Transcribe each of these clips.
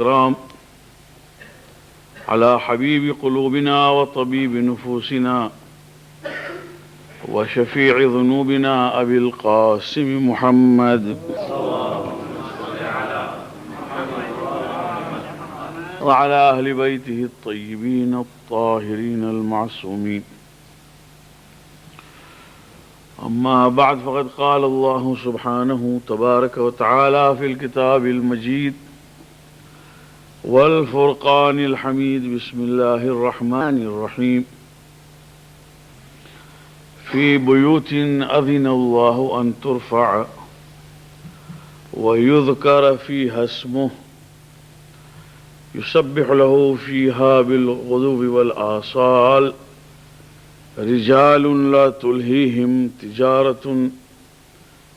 الكرام على حبيب قلوبنا وطبيب نفوسنا وشفيع ذنوبنا أبي القاسم محمد وعلى أهل بيته الطيبين الطاهرين المعصومين. أما بعد فقد قال الله سبحانه تبارك وتعالى في الكتاب المجيد والفرقان الحميد. بسم الله الرحمن الرحيم. في بيوت أذن الله أن ترفع ويذكر فيها اسمه يسبح له فيها بالغدو والآصال رجال لا تلهيهم تجارة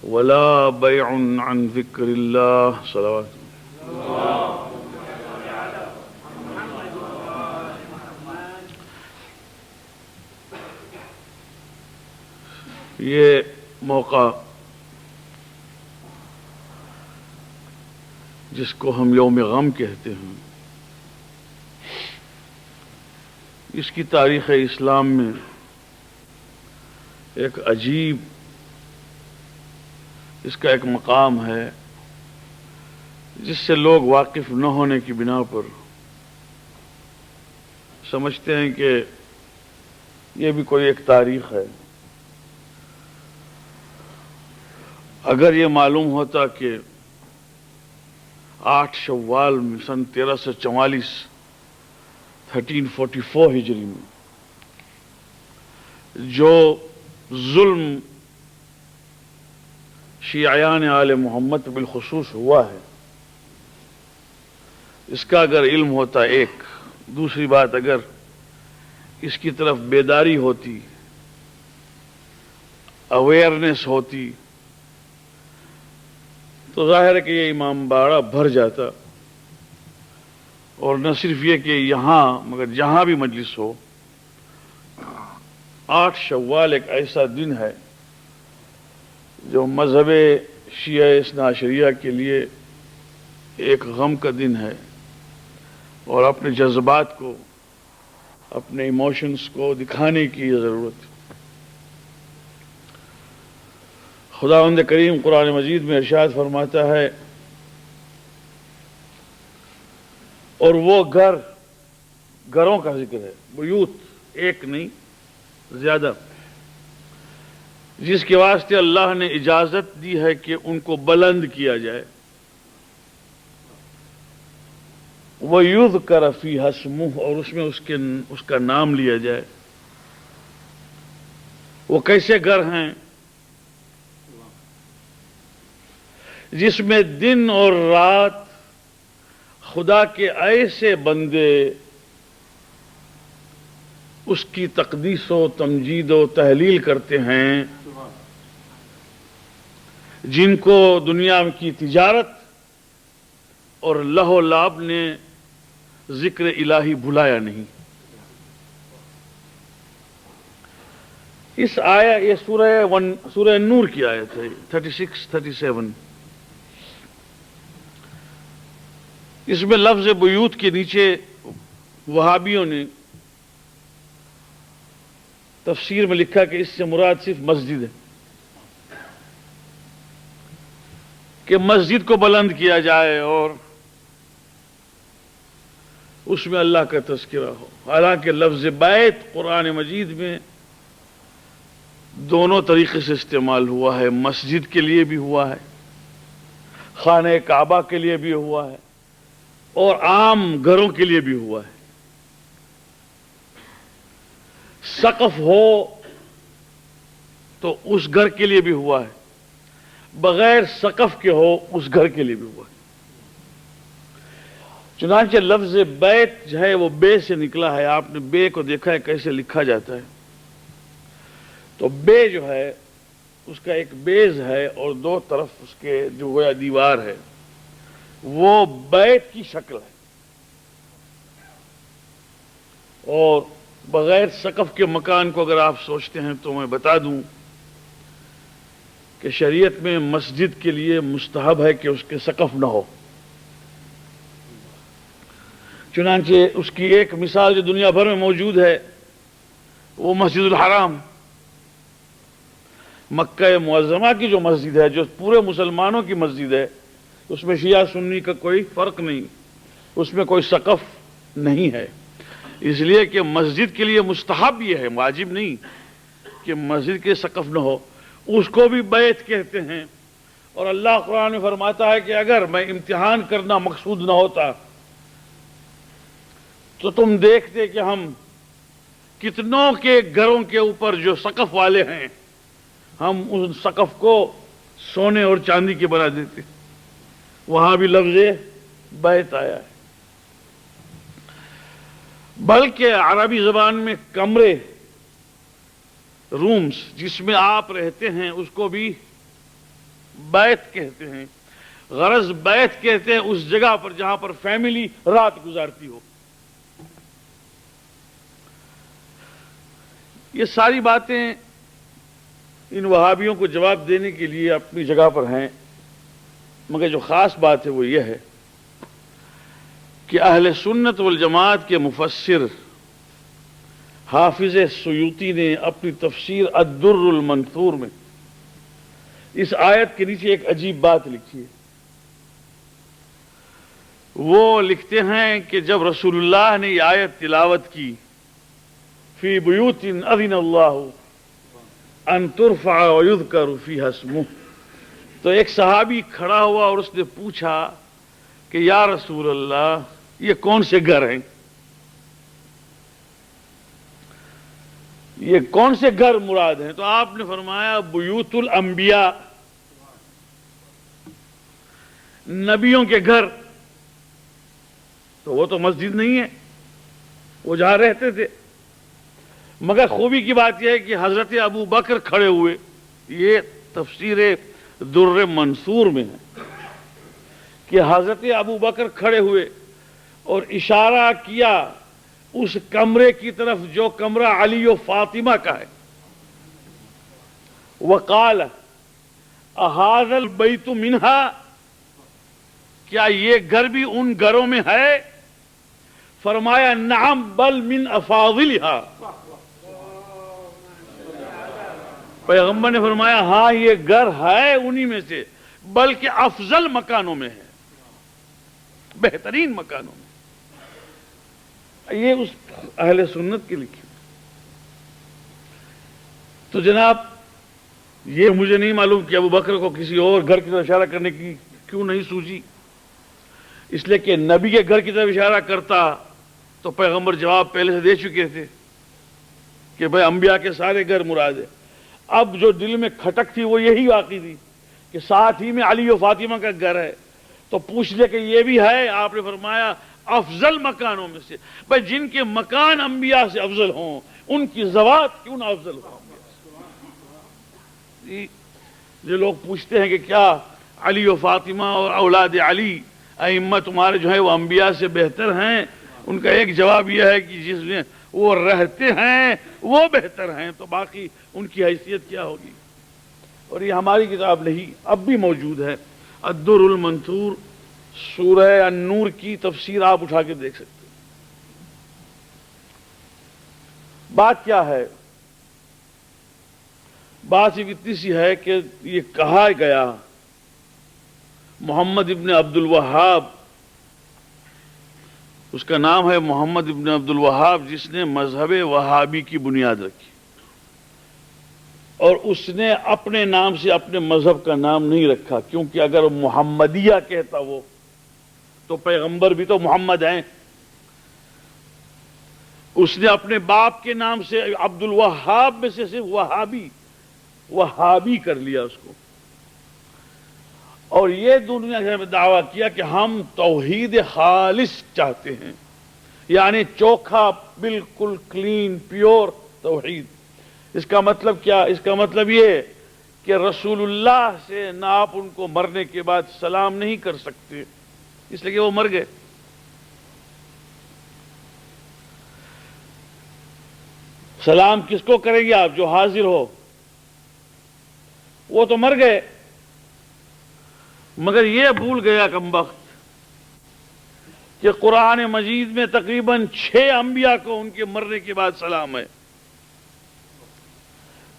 ولا بيع عن ذكر الله. صلوات یہ موقع جس کو ہم یوم غم کہتے ہیں، اس کی تاریخ اسلام میں ایک عجیب اس کا ایک مقام ہے جس سے لوگ واقف نہ ہونے کی بنا پر سمجھتے ہیں کہ یہ بھی کوئی ایک تاریخ ہے۔ اگر یہ معلوم ہوتا کہ 8 شوال میں سن 1344 1344 ہجری میں جو ظلم شیعیان آل محمد بالخصوص ہوا ہے، اس کا اگر علم ہوتا ایک، دوسری بات اگر اس کی طرف بیداری ہوتی، اویئرنیس ہوتی، تو ظاہر ہے کہ یہ امام باڑہ بھر جاتا۔ اور نہ صرف یہ کہ یہاں مگر جہاں بھی مجلس ہو، 8 شوال ایک ایسا دن ہے جو مذہب شیعہ اثنا عشریہ کے لیے ایک غم کا دن ہے، اور اپنے جذبات کو، اپنے ایموشنز کو دکھانے کی ضرورت ہے۔ خداوند کریم قرآن مجید میں ارشاد فرماتا ہے، اور وہ گھروں کا ذکر ہے، بیوت ایک نہیں زیادہ، جس کے واسطے اللہ نے اجازت دی ہے کہ ان کو بلند کیا جائے۔ وَيُذْكَرَ فِيهَا اسْمُهُ، اور اس میں اس کا نام لیا جائے۔ وہ کیسے گھر ہیں جس میں دن اور رات خدا کے ایسے بندے اس کی تقدیس و تمجید و تحلیل کرتے ہیں جن کو دنیا کی تجارت اور لہو لعب نے ذکر الہی بھلایا نہیں۔ اس یہ سورہ نور کی آیت ہے 36 37۔ اس میں لفظ بیوت کے نیچے وہابیوں نے تفسیر میں لکھا کہ اس سے مراد صرف مسجد ہے، کہ مسجد کو بلند کیا جائے اور اس میں اللہ کا تذکرہ ہو۔ حالانکہ لفظ بیت قرآن مجید میں دونوں طریقے سے استعمال ہوا ہے، مسجد کے لیے بھی ہوا ہے، خانہ کعبہ کے لیے بھی ہوا ہے، اور عام گھروں کے لیے بھی ہوا ہے۔ سقف ہو تو اس گھر کے لیے بھی ہوا ہے، بغیر سقف کے ہو اس گھر کے لیے بھی ہوا ہے۔ چنانچہ لفظ بیت جو ہے وہ بے سے نکلا ہے۔ آپ نے بے کو دیکھا ہے کیسے لکھا جاتا ہے، تو بے جو ہے اس کا ایک بیز ہے اور دو طرف اس کے جو گویا دیوار ہے، وہ بیت کی شکل ہے۔ اور بغیر سقف کے مکان کو اگر آپ سوچتے ہیں تو میں بتا دوں کہ شریعت میں مسجد کے لیے مستحب ہے کہ اس کے سقف نہ ہو، چنانچہ اس کی ایک مثال جو دنیا بھر میں موجود ہے وہ مسجد الحرام، مکہ معظمہ کی جو مسجد ہے، جو پورے مسلمانوں کی مسجد ہے، اس میں شیعہ سنی کا کوئی فرق نہیں، اس میں کوئی سقف نہیں ہے، اس لیے کہ مسجد کے لیے مستحب یہ ہے، واجب نہیں کہ مسجد کے سقف نہ ہو، اس کو بھی بیت کہتے ہیں۔ اور اللہ قرآن میں فرماتا ہے کہ اگر میں امتحان کرنا مقصود نہ ہوتا تو تم دیکھتے کہ ہم کتنوں کے گھروں کے اوپر جو سقف والے ہیں، ہم ان سقف کو سونے اور چاندی کے بنا دیتے۔ وہاں بھی لفظ بیت آیا ہے۔ بلکہ عربی زبان میں کمرے، رومز جس میں آپ رہتے ہیں، اس کو بھی بیت کہتے ہیں۔ غرض بیت کہتے ہیں اس جگہ پر جہاں پر فیملی رات گزارتی ہو۔ یہ ساری باتیں ان وہابیوں کو جواب دینے کے لیے اپنی جگہ پر ہیں، مگر جو خاص بات ہے وہ یہ ہے کہ اہل سنت والجماعت کے مفسر حافظ سیوطی نے اپنی تفسیر الدر المنثور میں اس آیت کے نیچے ایک عجیب بات لکھی ہے۔ وہ لکھتے ہیں کہ جب رسول اللہ نے یہ آیت تلاوت کی، فی بیوت اذن اللہ ان ترفع ویذکر فیہا اسمہ، تو ایک صحابی کھڑا ہوا اور اس نے پوچھا کہ یا رسول اللہ یہ کون سے گھر ہیں، یہ کون سے گھر مراد ہیں؟ تو آپ نے فرمایا بیوت الانبیاء، نبیوں کے گھر۔ تو وہ تو مسجد نہیں ہے، وہ جہاں رہتے تھے۔ مگر خوبی کی بات یہ ہے کہ حضرت ابو بکر کھڑے ہوئے، یہ تفسیر در منصور میں ہے کہ حضرت ابو بکر کھڑے ہوئے اور اشارہ کیا اس کمرے کی طرف جو کمرہ علی و فاطمہ کا ہے، وقال اہذا البیت منہا، کیا یہ گھر بھی ان گھروں میں ہے؟ فرمایا نعم بل من افاضلہا، پیغمبر نے فرمایا ہاں یہ گھر ہے انہی میں سے، بلکہ افضل مکانوں میں ہے، بہترین مکانوں میں۔ یہ اس اہل سنت کی لکھی۔ تو جناب یہ مجھے نہیں معلوم کہ ابو بکر کو کسی اور گھر کی طرف اشارہ کرنے کی کیوں نہیں سوچی، اس لیے کہ نبی کے گھر کی طرف اشارہ کرتا تو پیغمبر جواب پہلے سے دے چکے تھے کہ بھائی انبیاء کے سارے گھر مراد ہے۔ اب جو دل میں کھٹک تھی وہ یہی واقعی تھی کہ ساتھ ہی میں علی و فاطمہ کا گھر ہے، تو پوچھ لے کہ یہ بھی ہے؟ آپ نے فرمایا افضل مکانوں میں سے۔ بھائی جن کے مکان انبیاء سے افضل ہوں ان کی ذوات کیوں نہ افضل ہوں؟ جو لوگ پوچھتے ہیں کہ کیا علی و فاطمہ اور اولاد علی ائمہ تمہارے جو ہے وہ انبیاء سے بہتر ہیں، ان کا ایک جواب یہ ہے کہ جس میں وہ رہتے ہیں وہ بہتر ہیں، تو باقی ان کی حیثیت کیا ہوگی؟ اور یہ ہماری کتاب نہیں، اب بھی موجود ہے، الدر المنثور، سورہ النور کی تفسیر آپ اٹھا کے دیکھ سکتے ہیں۔ بات کیا ہے؟ بات صرف اتنی سی ہے کہ یہ کہا گیا محمد ابن عبد الوہاب، اس کا نام ہے محمد ابن عبد الوہاب، جس نے مذہب وہابی کی بنیاد رکھی، اور اس نے اپنے نام سے اپنے مذہب کا نام نہیں رکھا، کیونکہ اگر محمدیہ کہتا وہ تو پیغمبر بھی تو محمد ہیں۔ اس نے اپنے باپ کے نام سے عبد الوہاب میں سے صرف وہابی کر لیا اس کو، اور یہ دنیا میں دعویٰ کیا کہ ہم توحید خالص چاہتے ہیں، یعنی چوکھا، بالکل کلین، پیور توحید۔ اس کا مطلب کیا؟ اس کا مطلب یہ کہ رسول اللہ سے نہ آپ ان کو مرنے کے بعد سلام نہیں کر سکتے، اس لیے کہ وہ مر گئے۔ سلام کس کو کریں گے آپ؟ جو حاضر ہو، وہ تو مر گئے۔ مگر یہ بھول گیا کمبخت کہ قرآن مجید میں تقریباً 6 انبیاء کو ان کے مرنے کے بعد سلام ہے.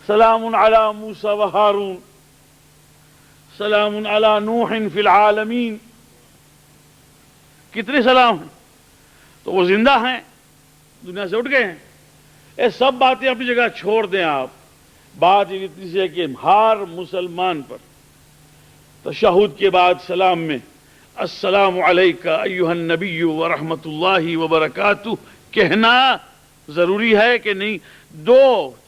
سلام علی موسیٰ و ہارون، سلام علی نوح فی العالمین. کتنے سلام ہیں؟ تو وہ زندہ ہیں، دنیا سے اٹھ گئے ہیں. یہ سب باتیں اپنی جگہ چھوڑ دیں آپ. بات یہ اتنی سی ہے کہ ہر مسلمان پر تشہد کے بعد سلام میں السلام علیکہ ایہا النبی ورحمۃ اللہ وبرکاتہ کہنا ضروری ہے کہ نہیں؟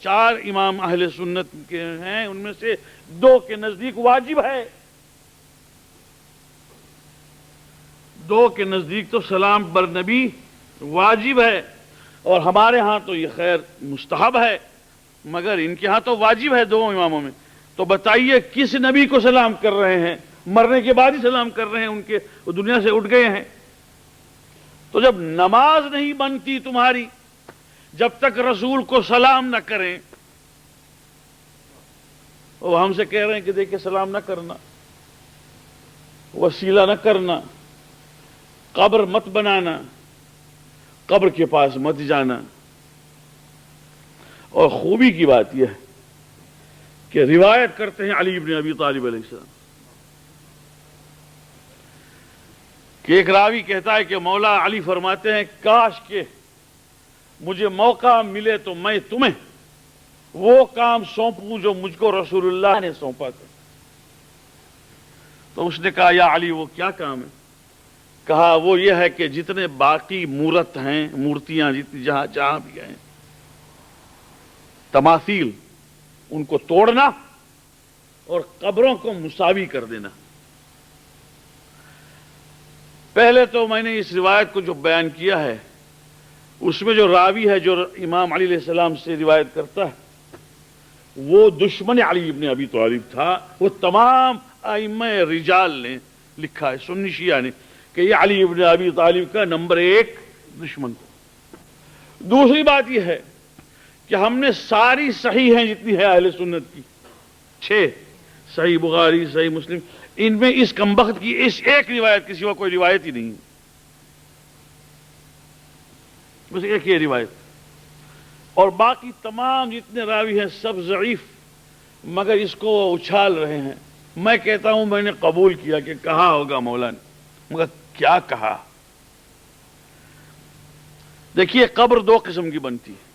4 امام اہل سنت کے ہیں، ان میں سے 2 کے نزدیک واجب ہے. 2 کے نزدیک تو سلام بر نبی واجب ہے، اور ہمارے ہاں تو یہ خیر مستحب ہے، مگر ان کے ہاں تو واجب ہے 2 اماموں میں. تو بتائیے کس نبی کو سلام کر رہے ہیں؟ مرنے کے بعد ہی سلام کر رہے ہیں، ان کے وہ دنیا سے اٹھ گئے ہیں. تو جب نماز نہیں بنتی تمہاری جب تک رسول کو سلام نہ کریں، وہ ہم سے کہہ رہے ہیں کہ دیکھیں سلام نہ کرنا، وسیلہ نہ کرنا، قبر مت بنانا، قبر کے پاس مت جانا. اور خوبی کی بات یہ ہے کہ روایت کرتے ہیں علی بن ابی طالب علیہ السلام کہ ایک راوی کہتا ہے کہ مولا علی فرماتے ہیں کاش کہ مجھے موقع ملے تو میں تمہیں وہ کام سونپوں جو مجھ کو رسول اللہ نے سونپا تھا. تو اس نے کہا یا علی وہ کیا کام ہے؟ کہا وہ یہ ہے کہ جتنے باقی مورت ہیں، مورتیاں جتنی جہاں بھی ہیں، تماثیل، ان کو توڑنا اور قبروں کو مساوی کر دینا. پہلے تو میں نے اس روایت کو جو بیان کیا ہے اس میں جو راوی ہے جو امام علی علیہ السلام سے روایت کرتا ہے وہ دشمن علی ابن ابی طالب تھا. وہ تمام ائمہ رجال نے لکھا ہے، سنی شیعہ نے، کہ یہ علی ابن ابی طالب کا نمبر 1 دشمن تھا. دوسری بات یہ ہے کہ ہم نے ساری صحیح ہیں جتنی ہے اہل سنت کی، 6 صحیح بخاری، صحیح مسلم، ان میں اس کمبخت کی اس ایک روایت کے سوا کوئی روایت ہی نہیں، بس ایک یہ روایت. اور باقی تمام جتنے راوی ہیں سب ضعیف، مگر اس کو وہ اچھال رہے ہیں. میں کہتا ہوں میں نے قبول کیا کہ کہا ہوگا مولا نے، مگر کیا کہا؟ دیکھیے قبر 2 قسم کی بنتی ہے.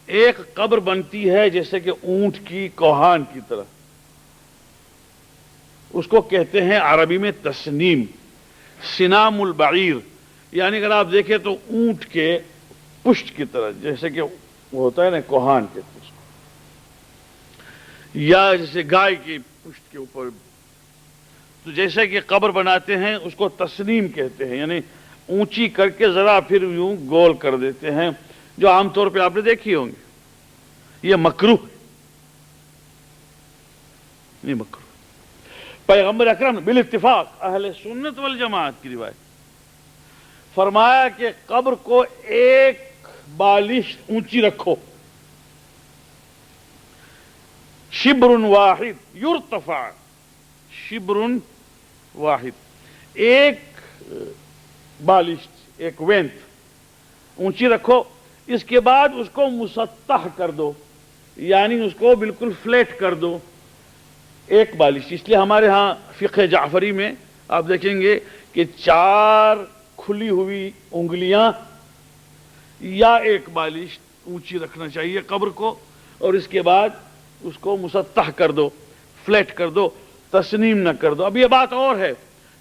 ایک قبر بنتی ہے جیسے کہ اونٹ کی کوہان کی طرح، اس کو کہتے ہیں عربی میں تسنیم، سنام البعیر، یعنی اگر آپ دیکھیں تو اونٹ کے پشت کی طرح، جیسے کہ وہ ہوتا ہے نا کوہان کے پشت، یا جیسے گائے کی پشت کے اوپر. تو جیسے کہ قبر بناتے ہیں اس کو تسنیم کہتے ہیں، یعنی اونچی کر کے ذرا پھر یوں گول کر دیتے ہیں، جو عام طور پہ آپ نے دیکھی ہوں گی. یہ مکروہ ہے، یہ مکروہ. پیغمبر اکرم نے بالاتفاق اہل سنت والجماعت کی روایت فرمایا کہ قبر کو 1 بالش اونچی رکھو، شبر واحد یرتفع، شبر واحد، 1 بالش، 1 وینت اونچی رکھو. اس کے بعد اس کو مسطح کر دو، یعنی اس کو بالکل فلیٹ کر دو، 1 بالش. اس لیے ہمارے ہاں فقہ جعفری میں آپ دیکھیں گے کہ 4 کھلی ہوئی انگلیاں یا 1 بالش اونچی رکھنا چاہیے قبر کو، اور اس کے بعد اس کو مسطح کر دو، فلیٹ کر دو، تسنیم نہ کر دو. اب یہ بات اور ہے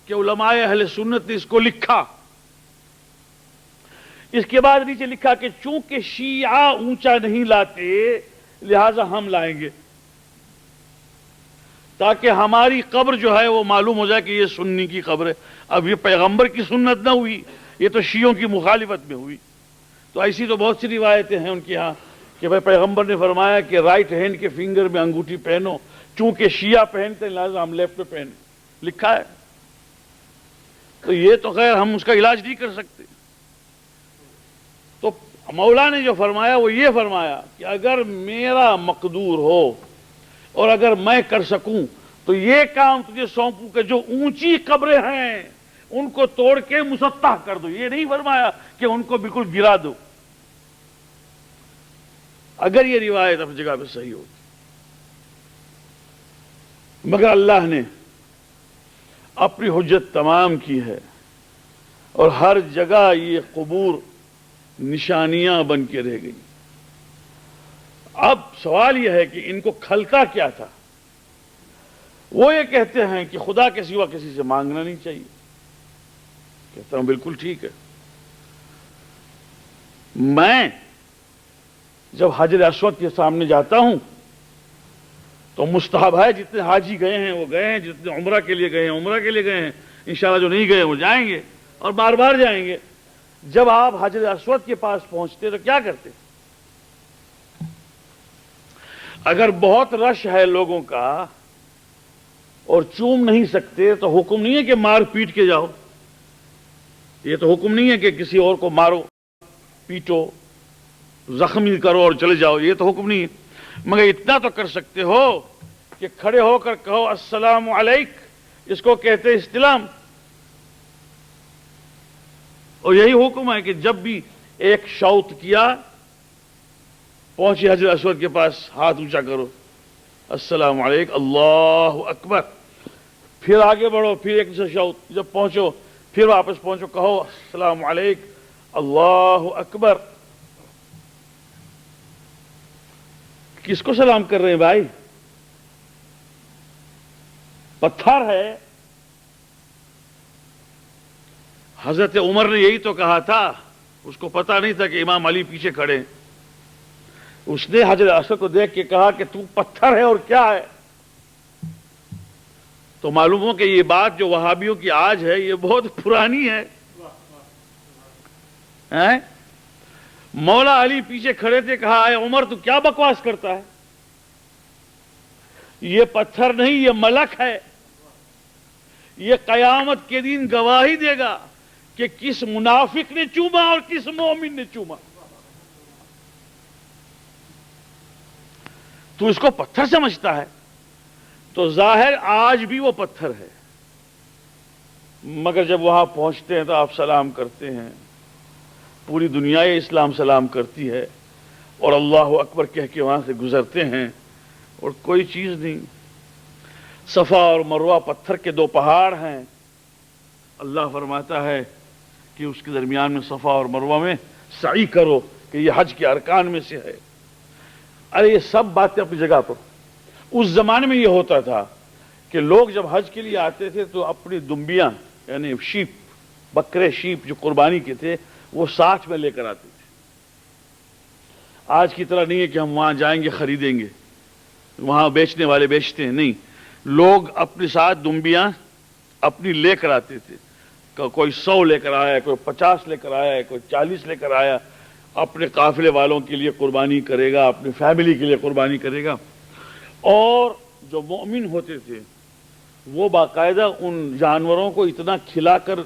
کہ علماء اہل سنت نے اس کو لکھا. اس کے بعد نیچے لکھا کہ چونکہ شیعہ اونچا نہیں لاتے لہذا ہم لائیں گے، تاکہ ہماری قبر جو ہے وہ معلوم ہو جائے کہ یہ سنی کی قبر ہے. اب یہ پیغمبر کی سنت نہ ہوئی، یہ تو شیعوں کی مخالفت میں ہوئی. تو ایسی تو بہت سی روایتیں ہیں ان کے ہاں کہ بھائی پیغمبر نے فرمایا کہ رائٹ ہینڈ کے فنگر میں انگوٹھی پہنو، چونکہ شیعہ پہنتے ہیں لہذا ہم لیفٹ پہ پہنے، لکھا ہے. تو یہ تو خیر ہم اس کا علاج نہیں کر سکتے. تو مولا نے جو فرمایا وہ یہ فرمایا کہ اگر میرا مقدور ہو اور اگر میں کر سکوں تو یہ کام تجھے سونپوں کہ جو اونچی قبریں ہیں ان کو توڑ کے مسطح کر دو. یہ نہیں فرمایا کہ ان کو بالکل گرا دو. اگر یہ روایت اپنی جگہ پہ صحیح ہوتی، مگر اللہ نے اپنی حجت تمام کی ہے اور ہر جگہ یہ قبور نشانیاں بن کے رہ گئی. اب سوال یہ ہے کہ ان کو کھلتا کیا تھا؟ وہ یہ کہتے ہیں کہ خدا کے سوا کسی سے مانگنا نہیں چاہیے. کہتا ہوں بالکل ٹھیک ہے. میں جب حجر اسود کے سامنے جاتا ہوں تو مستحب ہے، جتنے حاجی گئے ہیں وہ گئے ہیں، جتنے عمرہ کے لیے گئے ہیں عمرہ کے لیے گئے ہیں، انشاءاللہ جو نہیں گئے وہ جائیں گے اور بار بار جائیں گے. جب آپ حجر اسود کے پاس پہنچتے تو کیا کرتے؟ اگر بہت رش ہے لوگوں کا اور چوم نہیں سکتے تو حکم نہیں ہے کہ مار پیٹ کے جاؤ. یہ تو حکم نہیں ہے کہ کسی اور کو مارو پیٹو زخمی کرو اور چلے جاؤ، یہ تو حکم نہیں ہے. مگر اتنا تو کر سکتے ہو کہ کھڑے ہو کر کہو السلام علیک. اس کو کہتے استلام. اور یہی حکم ہے کہ جب بھی ایک شوط کیا، پہنچے حجر اسود کے پاس، ہاتھ اونچا کرو السلام علیک اللہ اکبر. پھر آگے بڑھو، پھر ایک سے شوط، جب پہنچو پھر واپس پہنچو، کہو السلام علیک اللہ اکبر. کس کو سلام کر رہے ہیں بھائی؟ پتھر ہے. حضرت عمر نے یہی تو کہا تھا. اس کو پتا نہیں تھا کہ امام علی پیچھے کھڑے ہیں. اس نے حجر اسود کو دیکھ کے کہا کہ تو پتھر ہے اور کیا ہے. تو معلوم ہو کہ یہ بات جو وہابیوں کی آج ہے یہ بہت پرانی ہے. مولا علی پیچھے کھڑے تھے، کہا اے عمر تو کیا بکواس کرتا ہے؟ یہ پتھر نہیں، یہ ملک ہے. یہ قیامت کے دن گواہی دے گا کہ کس منافق نے چوما اور کس مومن نے چوما. تو اس کو پتھر سمجھتا ہے. تو ظاہر آج بھی وہ پتھر ہے. مگر جب وہاں پہنچتے ہیں تو آپ سلام کرتے ہیں. پوری دنیا اسلام سلام کرتی ہے اور اللہ اکبر کہہ کے وہاں سے گزرتے ہیں اور کوئی چیز نہیں. صفا اور مروہ پتھر کے دو پہاڑ ہیں. اللہ فرماتا ہے کہ اس کے درمیان میں صفا اور مروہ میں سعی کرو کہ یہ حج کے ارکان میں سے ہے. ارے یہ سب باتیں اپنی جگہ پر. اس زمانے میں یہ ہوتا تھا کہ لوگ جب حج کے لیے آتے تھے تو اپنی دمبیاں یعنی شیپ، بکرے شیپ جو قربانی کے تھے وہ ساتھ میں لے کر آتے تھے. آج کی طرح نہیں ہے کہ ہم وہاں جائیں گے خریدیں گے، وہاں بیچنے والے بیچتے ہیں. نہیں، لوگ اپنے ساتھ دمبیاں اپنی لے کر آتے تھے. کوئی 100 لے کر آیا، کوئی 50 لے کر آیا، کوئی 40 لے کر آیا. اپنے قافلے والوں کے لیے قربانی کرے گا، اپنی فیملی کے لیے قربانی کرے گا. اور جو مومن ہوتے تھے وہ باقاعدہ ان جانوروں کو اتنا کھلا کر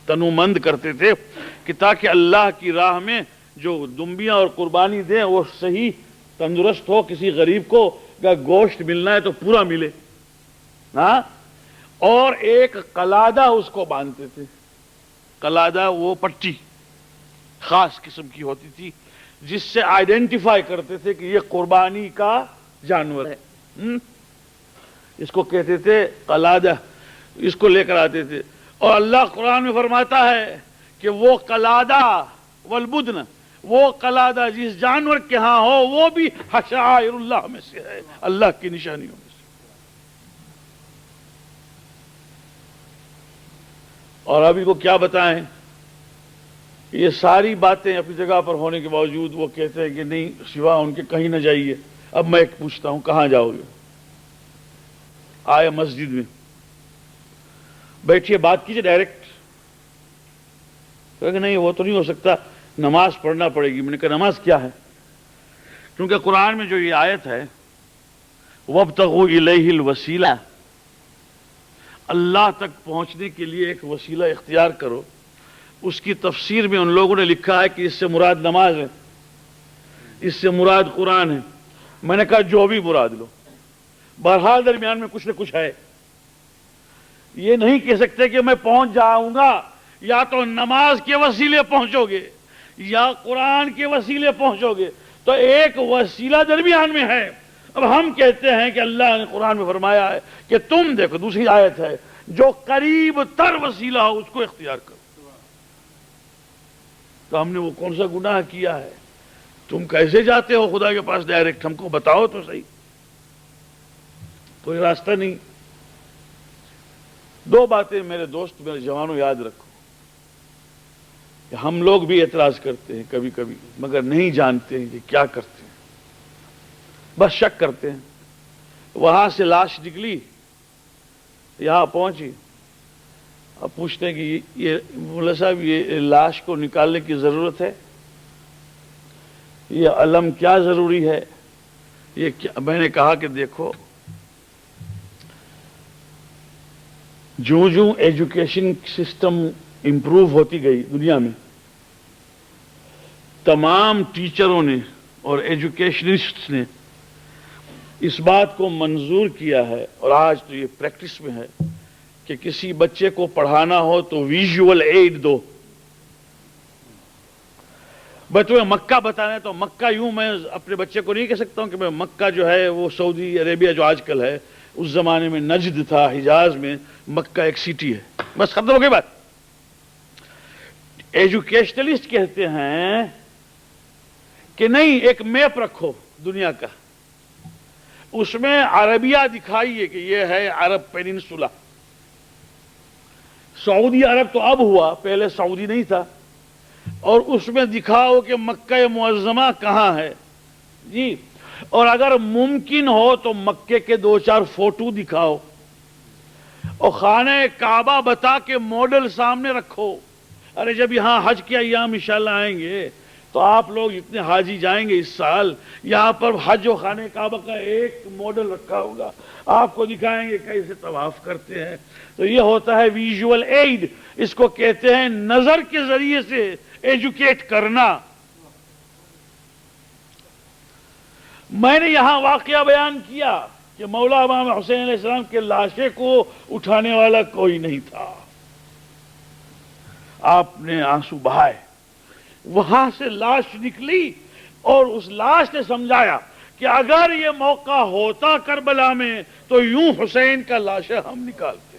تنومند کرتے تھے کہ تاکہ اللہ کی راہ میں جو دمبیاں اور قربانی دیں وہ صحیح تندرست ہو. کسی غریب کو گوشت ملنا ہے تو پورا ملے. ہاں. اور ایک قلادہ اس کو باندھتے تھے. قلادہ وہ پٹی خاص قسم کی ہوتی تھی جس سے آئیڈینٹیفائی کرتے تھے کہ یہ قربانی کا جانور ہے. اس کو کہتے تھے قلادہ. اس کو لے کر آتے تھے. اور اللہ قرآن میں فرماتا ہے کہ وہ قلادہ والبدن، وہ قلادہ جس جانور کے ہاں ہو وہ بھی شعائر اللہ میں سے ہے، اللہ کی نشانیوں میں سے. اور ابھی کو کیا بتائیں، یہ ساری باتیں اپنی جگہ پر ہونے کے باوجود وہ کہتے ہیں کہ نہیں، سوا ان کے کہیں نہ جائیے. اب میں ایک پوچھتا ہوں، کہاں جاؤ گے؟ آئے مسجد میں بیٹھیے، بات کیجیے ڈائریکٹ. کہ نہیں وہ تو نہیں ہو سکتا، نماز پڑھنا پڑے گی. میں نے کہا نماز کیا ہے؟ کیونکہ قرآن میں جو یہ آیت ہے وَابْتَغُوا إِلَيْهِ الْوَسِيلَةَ، اللہ تک پہنچنے کے لیے ایک وسیلہ اختیار کرو. اس کی تفسیر میں ان لوگوں نے لکھا ہے کہ اس سے مراد نماز ہے، اس سے مراد قرآن ہے. میں نے کہا جو بھی مراد لو، بہرحال درمیان میں کچھ نہ کچھ ہے. یہ نہیں کہہ سکتے کہ میں پہنچ جاؤں گا، یا تو نماز کے وسیلے پہنچو گے یا قرآن کے وسیلے پہنچو گے، تو ایک وسیلہ درمیان میں ہے۔ اب ہم کہتے ہیں کہ اللہ نے قرآن میں فرمایا ہے کہ تم دیکھو، دوسری آیت ہے، جو قریب تر وسیلہ ہو اس کو اختیار کرو۔ تو ہم نے وہ کون سا گناہ کیا ہے؟ تم کیسے جاتے ہو خدا کے پاس ڈائریکٹ؟ ہم کو بتاؤ تو صحیح، کوئی راستہ نہیں۔ دو باتیں میرے دوست، میرے جوانوں، یاد رکھو کہ ہم لوگ بھی اعتراض کرتے ہیں کبھی کبھی، مگر نہیں جانتے ہیں کہ کیا کرتے ہیں، بس شک کرتے ہیں۔ وہاں سے لاش نکلی، یہاں پہنچی، اب پوچھتے ہیں کہ یہ مولا صاحب یہ لاش کو نکالنے کی ضرورت ہے، یہ علم کیا ضروری ہے؟ یہ کیا؟ میں نے کہا کہ دیکھو، جو ایجوکیشن سسٹم امپروو ہوتی گئی دنیا میں، تمام ٹیچروں نے اور ایجوکیشنسٹس نے اس بات کو منظور کیا ہے، اور آج تو یہ پریکٹس میں ہے کہ کسی بچے کو پڑھانا ہو تو ویژول ایڈ دو۔ میں تمہیں مکہ بتانا ہے تو مکہ، یوں میں اپنے بچے کو نہیں کہہ سکتا ہوں کہ میں مکہ جو ہے وہ سعودی عربیہ جو آج کل ہے، اس زمانے میں نجد تھا، حجاز میں مکہ ایک سٹی ہے، بس ختم ہو گئی بات۔ ایجوکیشنلسٹ کہتے ہیں کہ نہیں، ایک میپ رکھو دنیا کا، اس میں عربیہ دکھائیے کہ یہ ہے عرب پیننسولا۔ سعودی عرب تو اب ہوا، پہلے سعودی نہیں تھا، اور اس میں دکھاؤ کہ مکہ معظمہ کہاں ہے جی، اور اگر ممکن ہو تو مکے کے 2-4 فوٹو دکھاؤ، اور خانہ کعبہ بتا کے ماڈل سامنے رکھو۔ ارے جب یہاں حج کے ایام انشاءاللہ آئیں گے تو آپ لوگ جتنے حاجی جائیں گے اس سال، یہاں پر حج و خانہ کعبہ کا ایک ماڈل رکھا ہوگا، آپ کو دکھائیں گے کیسے طواف کرتے ہیں۔ تو یہ ہوتا ہے ویژول ایڈ، اس کو کہتے ہیں نظر کے ذریعے سے ایجوکیٹ کرنا۔ میں نے یہاں واقعہ بیان کیا کہ مولا امام حسین علیہ السلام کے لاشے کو اٹھانے والا کوئی نہیں تھا، آپ نے آنسو بہائے، وہاں سے لاش نکلی، اور اس لاش نے سمجھایا کہ اگر یہ موقع ہوتا کربلا میں تو یوں حسین کا لاشا ہم نکالتے۔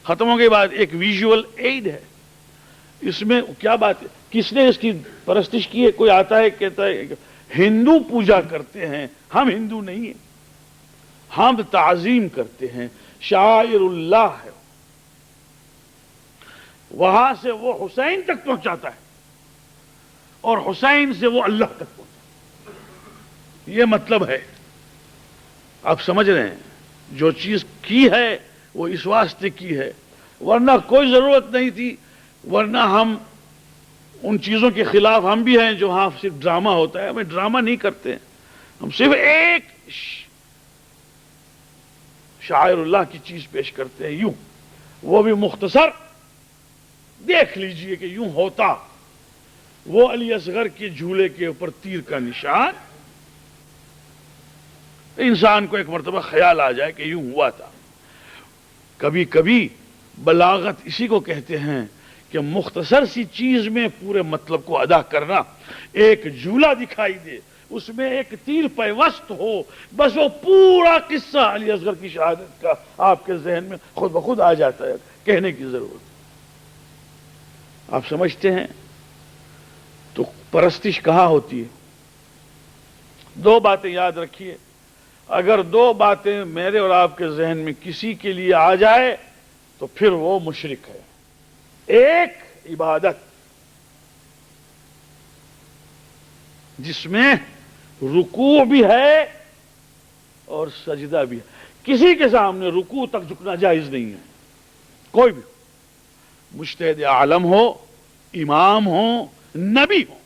ختم ہو گئی بات۔ ایک ویژول ایڈ ہے، اس میں کیا بات ہے؟ کس نے اس کی پرستش کی ہے؟ کوئی آتا ہے کہتا ہے ہندو پوجا کرتے ہیں، ہم ہندو نہیں ہیں، ہم تعظیم کرتے ہیں، شاعر اللہ ہے، وہاں سے وہ حسین تک پہنچاتا ہے، اور حسین سے وہ اللہ تک پہنچاتا ہے۔ یہ مطلب ہے، آپ سمجھ رہے ہیں، جو چیز کی ہے وہ اس واسطے کی ہے، ورنہ کوئی ضرورت نہیں تھی۔ ورنہ ہم ان چیزوں کے خلاف ہم بھی ہیں جو ہاں صرف ڈرامہ ہوتا ہے، ہمیں ڈرامہ نہیں کرتے ہیں، ہم صرف ایک شاعر اللہ کی چیز پیش کرتے ہیں، یوں، وہ بھی مختصر۔ دیکھ لیجئے کہ یوں ہوتا، وہ علی اصغر کے جھولے کے اوپر تیر کا نشان، انسان کو ایک مرتبہ خیال آ جائے کہ یوں ہوا تھا۔ کبھی کبھی بلاغت اسی کو کہتے ہیں کہ مختصر سی چیز میں پورے مطلب کو ادا کرنا۔ ایک جھولا دکھائی دے، اس میں ایک تیر پیوست ہو، بس وہ پورا قصہ علی اصغر کی شہادت کا آپ کے ذہن میں خود بخود آ جاتا ہے، کہنے کی ضرورت۔ آپ سمجھتے ہیں؟ تو پرستش کہاں ہوتی ہے؟ دو باتیں یاد رکھیے، اگر دو باتیں میرے اور آپ کے ذہن میں کسی کے لیے آ جائے تو پھر وہ مشرک ہے۔ ایک عبادت جس میں رکوع بھی ہے اور سجدہ بھی ہے، کسی کے سامنے رکوع تک جھکنا جائز نہیں ہے، کوئی بھی، مجتہد عالم ہو، امام ہو، نبی ہو،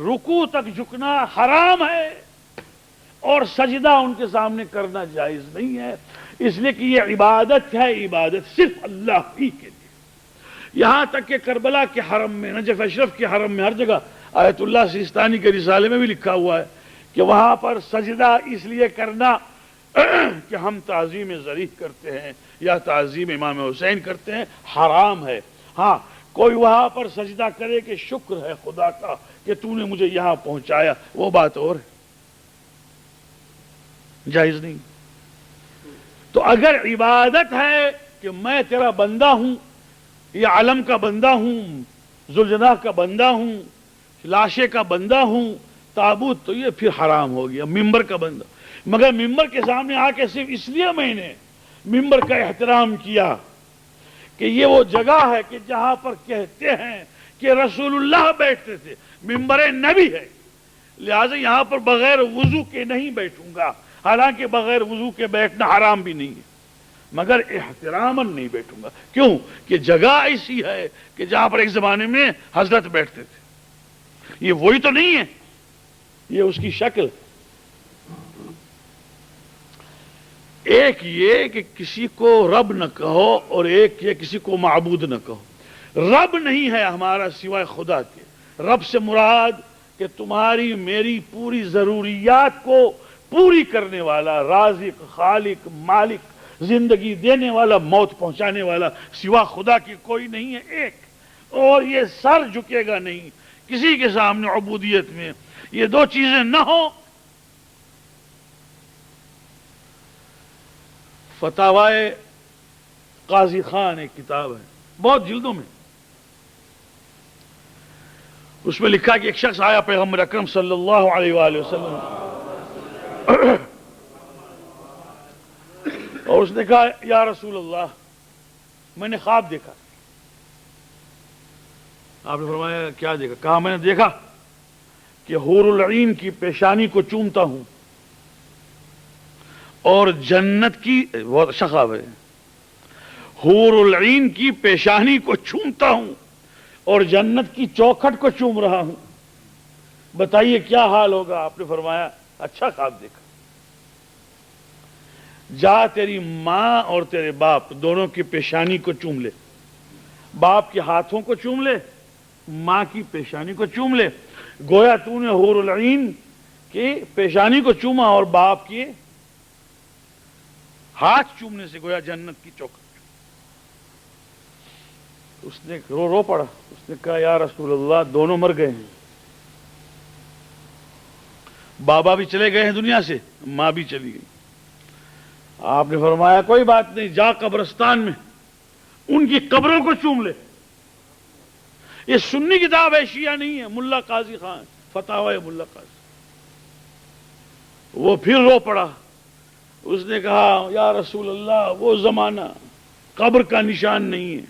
رکوع تک جھکنا حرام ہے، اور سجدہ ان کے سامنے کرنا جائز نہیں ہے، اس لیے کہ یہ عبادت ہے، عبادت صرف اللہ ہی کے لیے۔ یہاں تک کہ کربلا کے حرم میں، نجف اشرف کے حرم میں، ہر جگہ آیت اللہ سیستانی کے رسالے میں بھی لکھا ہوا ہے کہ وہاں پر سجدہ اس لیے کرنا کہ ہم تعظیم ذریح کرتے ہیں یا تعظیم امام حسین کرتے ہیں، حرام ہے۔ ہاں کوئی وہاں پر سجدہ کرے کہ شکر ہے خدا کا کہ تو نے مجھے یہاں پہنچایا، وہ بات اور ہے، جائز نہیں۔ تو اگر عبادت ہے کہ میں تیرا بندہ ہوں یا علم کا بندہ ہوں، ذوالجلالہ کا بندہ ہوں، لاشے کا بندہ ہوں، تابوت، تو یہ پھر حرام ہو گیا، ممبر کا بندہ۔ مگر ممبر کے سامنے آ کے صرف اس لیے میں نے ممبر کا احترام کیا کہ یہ وہ جگہ ہے کہ جہاں پر کہتے ہیں کہ رسول اللہ بیٹھتے تھے، ممبر نبی ہے، لہذا یہاں پر بغیر وضو کے نہیں بیٹھوں گا، حالانکہ بغیر وضو کے بیٹھنا حرام بھی نہیں ہے، مگر احتراماً نہیں بیٹھوں گا۔ کیوں؟ کہ جگہ ایسی ہے کہ جہاں پر ایک زمانے میں حضرت بیٹھتے تھے، یہ وہی تو نہیں ہے، یہ اس کی شکل۔ ایک یہ کہ کسی کو رب نہ کہو، اور ایک یہ کسی کو معبود نہ کہو۔ رب نہیں ہے ہمارا سوائے خدا کے۔ رب سے مراد کہ تمہاری میری پوری ضروریات کو پوری کرنے والا، رازق، خالق، مالک، زندگی دینے والا، موت پہنچانے والا، سوا خدا کی کوئی نہیں ہے، ایک۔ اور یہ سر جھکے گا نہیں کسی کے سامنے عبودیت میں، یہ دو چیزیں نہ ہو۔ فتاوائے قاضی خان ایک کتاب ہے، بہت جلدوں میں، اس میں لکھا کہ ایک شخص آیا پیغمبر اکرم صلی اللہ علیہ وآلہ وسلم اور اس نے کہا یا رسول اللہ میں نے خواب دیکھا۔ آپ نے فرمایا کیا دیکھا؟ کہا میں نے دیکھا کہ حور العین کی پیشانی کو چومتا ہوں اور جنت کی، بہت اچھا خواب ہے، حور العین کی پیشانی کو چومتا ہوں اور جنت کی چوکھٹ کو چوم رہا ہوں، بتائیے کیا حال ہوگا؟ آپ نے فرمایا اچھا خواب دیکھا، جا تیری ماں اور تیرے باپ دونوں کی پیشانی کو چوم لے، باپ کے ہاتھوں کو چوم لے، ماں کی پیشانی کو چوم لے، گویا تو نے حور العین کی پیشانی کو چوما اور باپ کی ہاتھ چومنے سے گویا جنت کی چوکھٹ۔ اس نے رو پڑا، اس نے کہا یا رسول اللہ دونوں مر گئے ہیں، بابا بھی چلے گئے ہیں دنیا سے، ماں بھی چلی گئی۔ آپ نے فرمایا کوئی بات نہیں، جا قبرستان میں ان کی قبروں کو چوم لے۔ یہ سنی کتاب ہے، شیعہ نہیں ہے، ملا قاضی خان، فتاوی ملا قاضی۔ وہ پھر رو پڑا، اس نے کہا یا رسول اللہ وہ زمانہ قبر کا نشان نہیں ہے،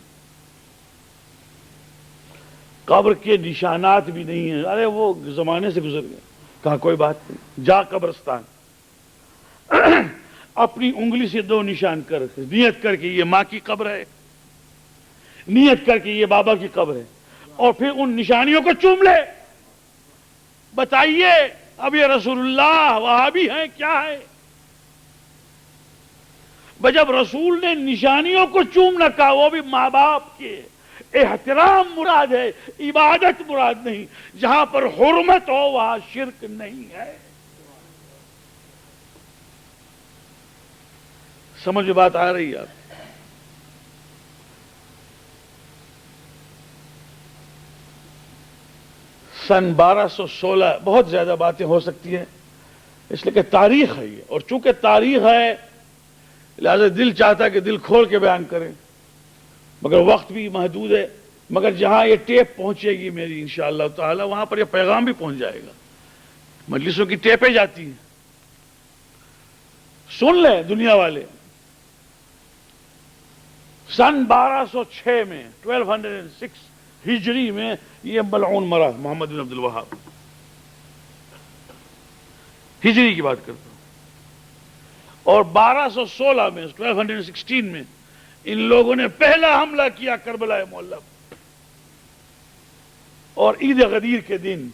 قبر کے نشانات بھی نہیں ہیں، ارے وہ زمانے سے گزر گئے۔ کہا کوئی بات نہیں، جا قبرستان اپنی انگلی سے دو نشان کر، نیت کر کے یہ ماں کی قبر ہے، نیت کر کے یہ بابا کی قبر ہے، اور پھر ان نشانیوں کو چوم لے۔ بتائیے اب یہ رسول اللہ وہابی ہیں کیا ہے؟ جب رسول نے نشانیوں کو چومنا کہا، وہ بھی ماں باپ کے، احترام مراد ہے، عبادت مراد نہیں۔ جہاں پر حرمت ہو وہاں شرک نہیں ہے۔ سمجھ بات آ رہی ہے آپ؟ سن 1216، بہت زیادہ باتیں ہو سکتی ہیں اس لیے کہ تاریخ ہے یہ، اور چونکہ تاریخ ہے لہذا دل چاہتا ہے کہ دل کھول کے بیان کریں، مگر وقت بھی محدود ہے۔ مگر جہاں یہ ٹیپ پہنچے گی میری انشاءاللہ تعالی، وہاں پر یہ پیغام بھی پہنچ جائے گا۔ مجلسوں کی ٹیپیں جاتی ہیں، سن لیں دنیا والے۔ سن 1206 میں 1206 ہجری میں یہ ملعون مرا محمد بن عبد الوہاب، ہجری کی بات کرتا ہوں، اور 1216 میں 1216 میں ان لوگوں نے پہلا حملہ کیا کربلا معلی اور عید غدیر کے دن،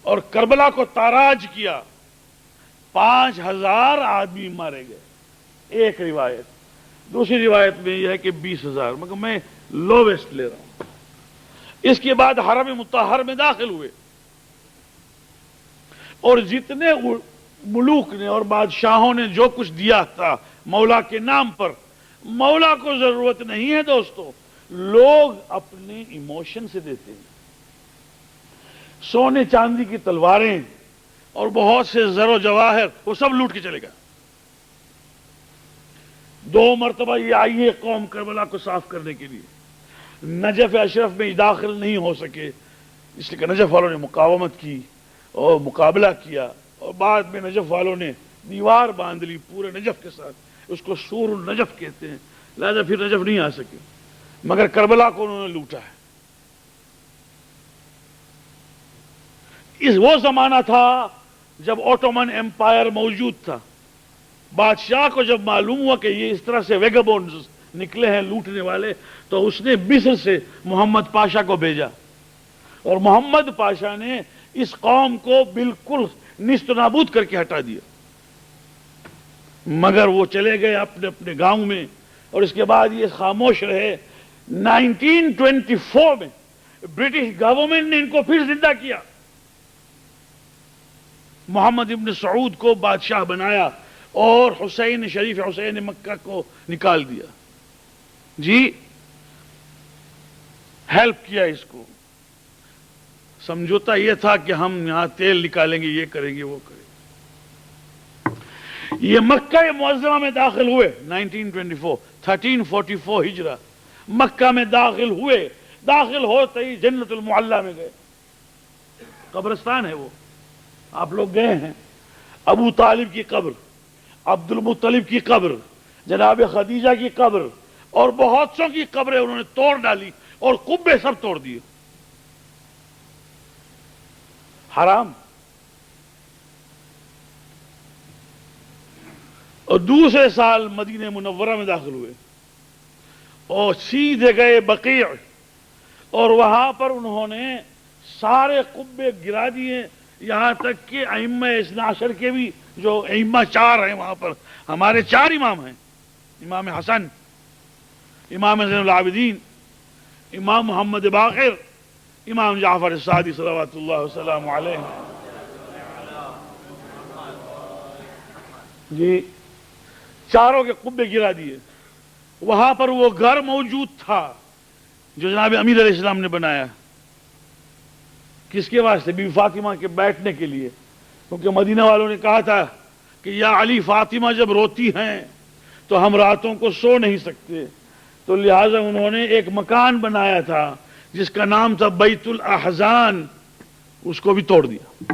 اور کربلا کو تاراج کیا، 5000 آدمی مارے گئے، ایک روایت۔ دوسری روایت میں یہ ہے کہ 20,000، مگر میں لوویسٹ لے رہا ہوں۔ اس کے بعد حرم مطہر میں داخل ہوئے، اور جتنے ملوک نے اور بادشاہوں نے جو کچھ دیا تھا مولا کے نام پر، مولا کو ضرورت نہیں ہے دوستو، لوگ اپنے ایموشن سے دیتے ہیں۔ سونے چاندی کی تلواریں اور بہت سے زر و جواہر وہ سب لوٹ کے چلے گا۔ 2 مرتبہ یہ آئی ہے قوم کربلا کو صاف کرنے کے لیے، نجف اشرف میں داخل نہیں ہو سکے، اس لیے کہ نجف والوں نے مقاومت کی اور مقابلہ کیا، اور بعد میں نجف والوں نے دیوار باندھ لی پورے نجف کے ساتھ، اس کو سور النجف کہتے ہیں، لہذا پھر نجف نہیں آ سکے، مگر کربلا کو انہوں نے لوٹا ہے۔ وہ زمانہ تھا جب اوٹومن ایمپائر موجود تھا۔ بادشاہ کو جب معلوم ہوا کہ یہ اس طرح سے ویگابونڈز نکلے ہیں لوٹنے والے، تو اس نے مصر سے محمد پاشا کو بھیجا، اور محمد پاشا نے اس قوم کو بالکل نیست و نابود کر کے ہٹا دیا، مگر وہ چلے گئے اپنے اپنے گاؤں میں، اور اس کے بعد یہ خاموش رہے۔ 1924 میں برٹش گورنمنٹ نے ان کو پھر زندہ کیا، محمد ابن سعود کو بادشاہ بنایا، اور حسین شریف حسین مکہ کو نکال دیا، جی ہیلپ کیا اس کو۔ سمجھوتا یہ تھا کہ ہم یہاں تیل نکالیں گے، یہ کریں گے، وہ کریں گے۔ یہ مکہ معظمہ میں داخل ہوئے 1924 1344 ہجرہ، مکہ میں داخل ہوئے، داخل ہوتے ہی جنت المعلی میں گئے، قبرستان ہے وہ، آپ لوگ گئے ہیں، ابو طالب کی قبر، عبد المطلب کی قبر، جناب خدیجہ کی قبر، اور بہت سو کی قبریں انہوں نے توڑ ڈالی اور قبے سب توڑ دیے، حرام۔ اور دوسرے سال مدینہ منورہ میں داخل ہوئے اور سیدھے گئے بقیع، اور وہاں پر انہوں نے سارے قبے گرا دیے، یہاں تک کہ ائمہ اثنا عشر کے بھی جو ائمہ 4 ہیں وہاں پر، ہمارے 4 امام ہیں، امام حسن، امام زین العابدین، امام محمد باقر، امام جعفر الصادق صلوات اللہ وسلام علیہ، جی چاروں کے قبے گرا دیے۔ وہاں پر وہ گھر موجود تھا جو جناب امیر علیہ السلام نے بنایا، کس کے واسطے؟ بی بی فاطمہ کے بیٹھنے کے لیے، کیونکہ مدینہ والوں نے کہا تھا کہ یا علی فاطمہ جب روتی ہیں تو ہم راتوں کو سو نہیں سکتے، تو لہٰذا انہوں نے ایک مکان بنایا تھا جس کا نام تھا بیت الاحزان، اس کو بھی توڑ دیا۔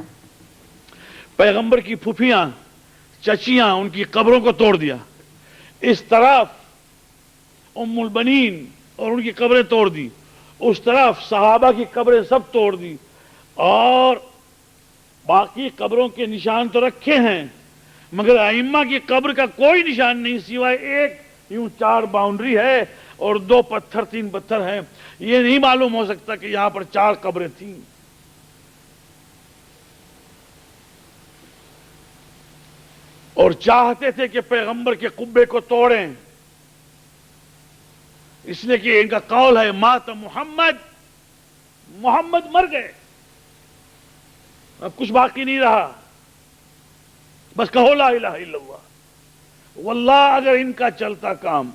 پیغمبر کی پھوپھیاں چچیاں ان کی قبروں کو توڑ دیا، اس طرف ام البنین اور ان کی قبریں توڑ دی، اس طرف صحابہ کی قبریں سب توڑ دی، اور باقی قبروں کے نشان تو رکھے ہیں مگر ائمہ کی قبر کا کوئی نشان نہیں، سوائے ایک یوں 4 باؤنڈری ہے اور 2 پتھر 3 پتھر ہیں، یہ نہیں معلوم ہو سکتا کہ یہاں پر 4 قبریں تھیں۔ اور چاہتے تھے کہ پیغمبر کے قبے کو توڑیں، اس لیے کہ ان کا قول ہے مات محمد، محمد مر گئے، اب کچھ باقی نہیں رہا، بس کہو لا الہ الا اللہ۔ واللہ اگر ان کا چلتا کام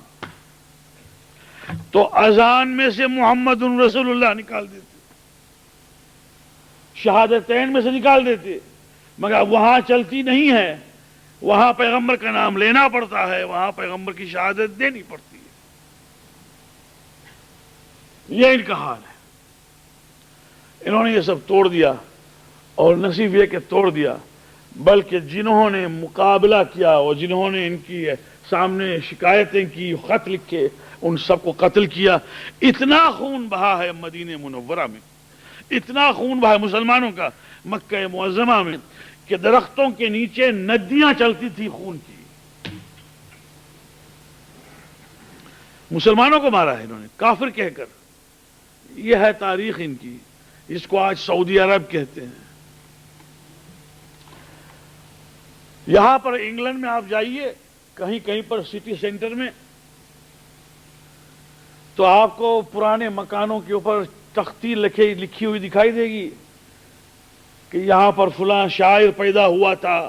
تو اذان میں سے محمد رسول اللہ نکال دیتے، شہادتین میں سے نکال دیتے، مگر وہاں چلتی نہیں ہے، وہاں پیغمبر کا نام لینا پڑتا ہے، وہاں پیغمبر کی شہادت دینی پڑتی ہے، یہ ان کا حال ہے۔ انہوں نے یہ سب توڑ دیا، اور نصیب یہ کہ توڑ دیا، بلکہ جنہوں نے مقابلہ کیا اور جنہوں نے ان کی سامنے شکایتیں کی، خط لکھے، ان سب کو قتل کیا۔ اتنا خون بہا ہے مدینہ منورہ میں، اتنا خون بہا ہے مسلمانوں کا مکہ معظمہ میں کہ درختوں کے نیچے ندیاں چلتی تھی خون کی۔ مسلمانوں کو مارا ہے انہوں نے کافر کہہ کر، یہ ہے تاریخ ان کی، جس کو آج سعودی عرب کہتے ہیں۔ یہاں پر انگلینڈ میں آپ جائیے کہیں کہیں پر سٹی سینٹر میں، تو آپ کو پرانے مکانوں کے اوپر تختی لکھی ہوئی دکھائی دے گی کہ یہاں پر فلاں شاعر پیدا ہوا تھا،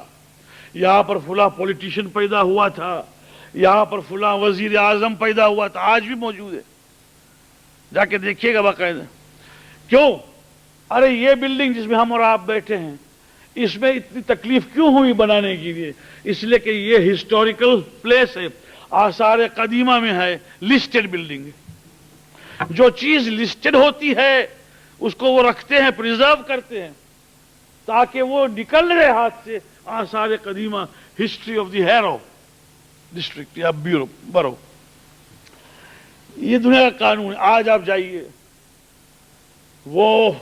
یہاں پر فلاں پولیٹیشین پیدا ہوا تھا، یہاں پر فلاں وزیر اعظم پیدا ہوا تھا، آج بھی موجود ہے، جا کے دیکھیے گا باقاعدہ۔ کیوں؟ ارے یہ بلڈنگ جس میں ہم اور آپ بیٹھے ہیں، اس میں اتنی تکلیف کیوں ہوئی بنانے کے لیے؟ اس لیے کہ یہ ہسٹوریکل پلیس ہے، آثار قدیمہ میں ہے، لسٹڈ بلڈنگ ہے۔ جو چیز لسٹڈ ہوتی ہے اس کو وہ رکھتے ہیں، پریزرو کرتے ہیں، تاکہ وہ نکل رہے ہاتھ سے آثار قدیمہ، history of the hero district یا برو۔ یہ دنیا کا قانون ہے۔ آج آپ جائیے، وہ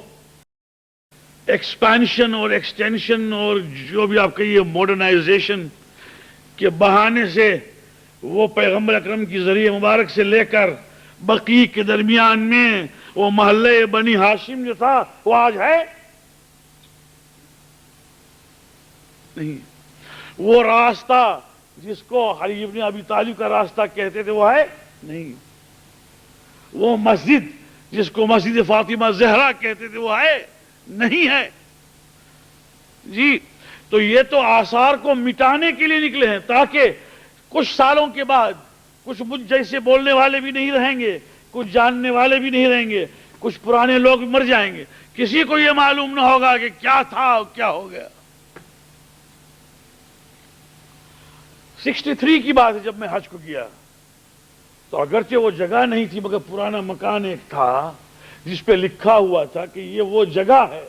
ایکسپینشن اور ایکسٹینشن اور جو بھی آپ کہیے ماڈرنائزیشن کے بہانے سے وہ پیغمبر اکرم کی ذریعہ مبارک سے لے کر بقیع کے درمیان میں وہ محلے بنی ہاشم جو تھا وہ آج ہے نہیں۔ وہ راستہ جس کو علی ابن ابی طالب کا راستہ کہتے تھے وہ ہے نہیں۔ وہ مسجد جس کو مسجد فاطمہ زہرا کہتے تھے وہ ہے نہیں ہے جی۔ تو یہ تو آثار کو مٹانے کے لیے نکلے ہیں، تاکہ کچھ سالوں کے بعد کچھ مجھ جیسے بولنے والے بھی نہیں رہیں گے، کچھ جاننے والے بھی نہیں رہیں گے، کچھ پرانے لوگ مر جائیں گے، کسی کو یہ معلوم نہ ہوگا کہ کیا تھا اور کیا ہو گیا۔ 63 کی بات ہے جب میں حج کو گیا، تو اگرچہ وہ جگہ نہیں تھی مگر پرانا مکان ایک تھا جس پہ لکھا ہوا تھا کہ یہ وہ جگہ ہے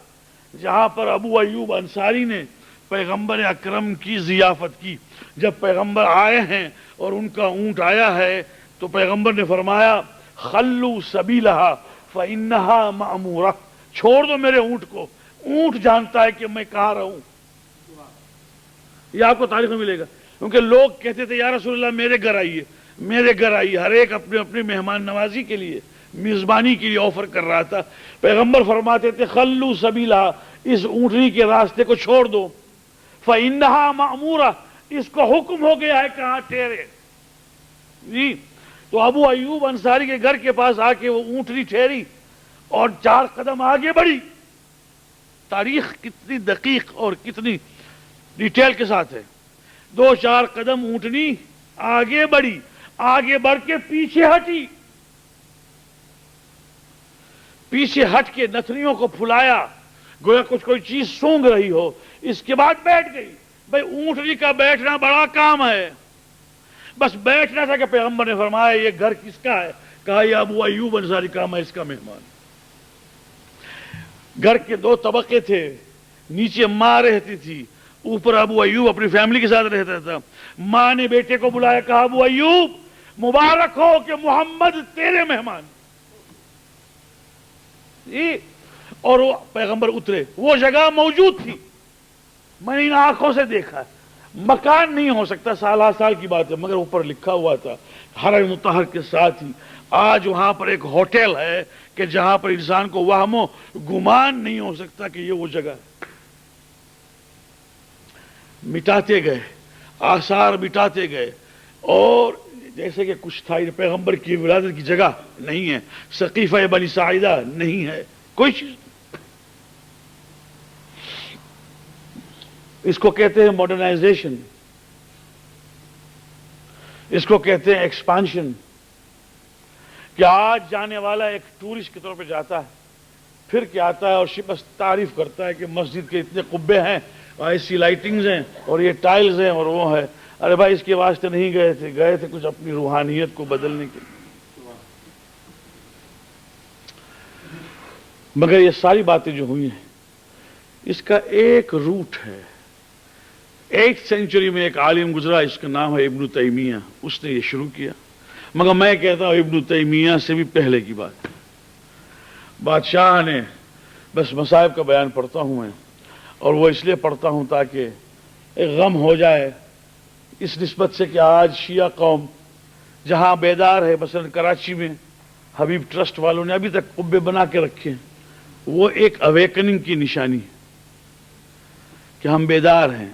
جہاں پر ابو ایوب انصاری نے پیغمبر اکرم کی ضیافت کی۔ جب پیغمبر آئے ہیں اور ان کا اونٹ آیا ہے تو پیغمبر نے فرمایا خلو سبیلہا فإنہا مأمورہ، چھوڑ دو میرے اونٹ کو، اونٹ جانتا ہے کہ میں کہاں رہوں۔ یہ آپ کو تاریخ میں ملے گا، کیونکہ لوگ کہتے تھے یا رسول اللہ میرے گھر آئیے، میرے گھر آئیے، ہر ایک اپنے اپنے مہمان نوازی کے لیے، میزبانی کے لیے آفر کر رہا تھا۔ پیغمبر فرماتے تھے خلو سبیلہا، اس اونٹنی کے راستے کو چھوڑ دو، فإنہا مأمورہ، اس کو حکم ہو گیا ہے کہاں ٹھہرے جی۔ تو ابو ایوب انصاری کے گھر کے پاس آ کے وہ اونٹنی ٹھہری اور 4 قدم آگے بڑھی۔ تاریخ کتنی دقیق اور کتنی ڈیٹیل کے ساتھ ہے۔ 2-4 قدم اونٹنی آگے بڑھی، آگے بڑھ کے پیچھے ہٹی، پیچھے ہٹ کے نتھنیوں کو پھلایا گویا کچھ کوئی چیز سونگ رہی ہو، اس کے بعد بیٹھ گئی۔ بھئی اونٹنی کا بیٹھنا بڑا کام ہے، بس بیٹھنا تھا کہ پیغمبر نے فرمایا یہ گھر کس کا ہے؟ کہا یہ ابو ایوب انصاری کا، میں اس کا مہمان۔ گھر کے 2 طبقے تھے، نیچے ماں رہتی تھی، اوپر ابو ایوب اپنی فیملی کے ساتھ رہتا تھا۔ ماں نے بیٹے کو بلایا، کہا ابو ایوب مبارک ہو کہ محمد تیرے مہمان جی۔ اور وہ پیغمبر اترے، وہ جگہ موجود تھی، میں نے ان آنکھوں سے دیکھا۔ مکان نہیں ہو سکتا، سال کی بات ہے، مگر اوپر لکھا ہوا تھا حرم مطہر کے ساتھ ہی آج وہاں پر ایک ہوٹل ہے کہ جہاں پر انسان کو وہم و گمان نہیں ہو سکتا کہ یہ وہ جگہ ہے۔ مٹاتے گئے، آثار مٹاتے گئے، اور جیسے کہ کچھ تھا، پیغمبر کی ولادت کی جگہ نہیں ہے، سقیفہ بنی ساعدہ نہیں ہے، کوئی چیز۔ اس کو کہتے ہیں ماڈرنائزیشن، اس کو کہتے ہیں ایکسپانشن، کہ آج جانے والا ایک ٹورسٹ کے طور پہ جاتا ہے، پھر کے آتا ہے اور بس تعریف کرتا ہے کہ مسجد کے اتنے قبے ہیں اور ایسی لائٹنگز ہیں اور یہ ٹائلز ہیں اور وہ ہے۔ ارے بھائی اس کے واسطے نہیں گئے تھے کچھ اپنی روحانیت کو بدلنے کے لیے۔ مگر یہ ساری باتیں جو ہوئی ہیں اس کا ایک روٹ ہے۔ 8th سینچری میں ایک عالم گزرا، اس کا نام ہے ابن تیمیہ، اس نے یہ شروع کیا، مگر میں کہتا ہوں ابن تیمیہ سے بھی پہلے کی بات۔ بادشاہ نے، بس مصائب کا بیان پڑھتا ہوں میں، اور وہ اس لیے پڑھتا ہوں تاکہ ایک غم ہو جائے اس نسبت سے کہ آج شیعہ قوم جہاں بیدار ہے، مثلا کراچی میں حبیب ٹرسٹ والوں نے ابھی تک قبے بنا کے رکھے ہیں، وہ ایک اویکننگ کی نشانی ہے کہ ہم بیدار ہیں۔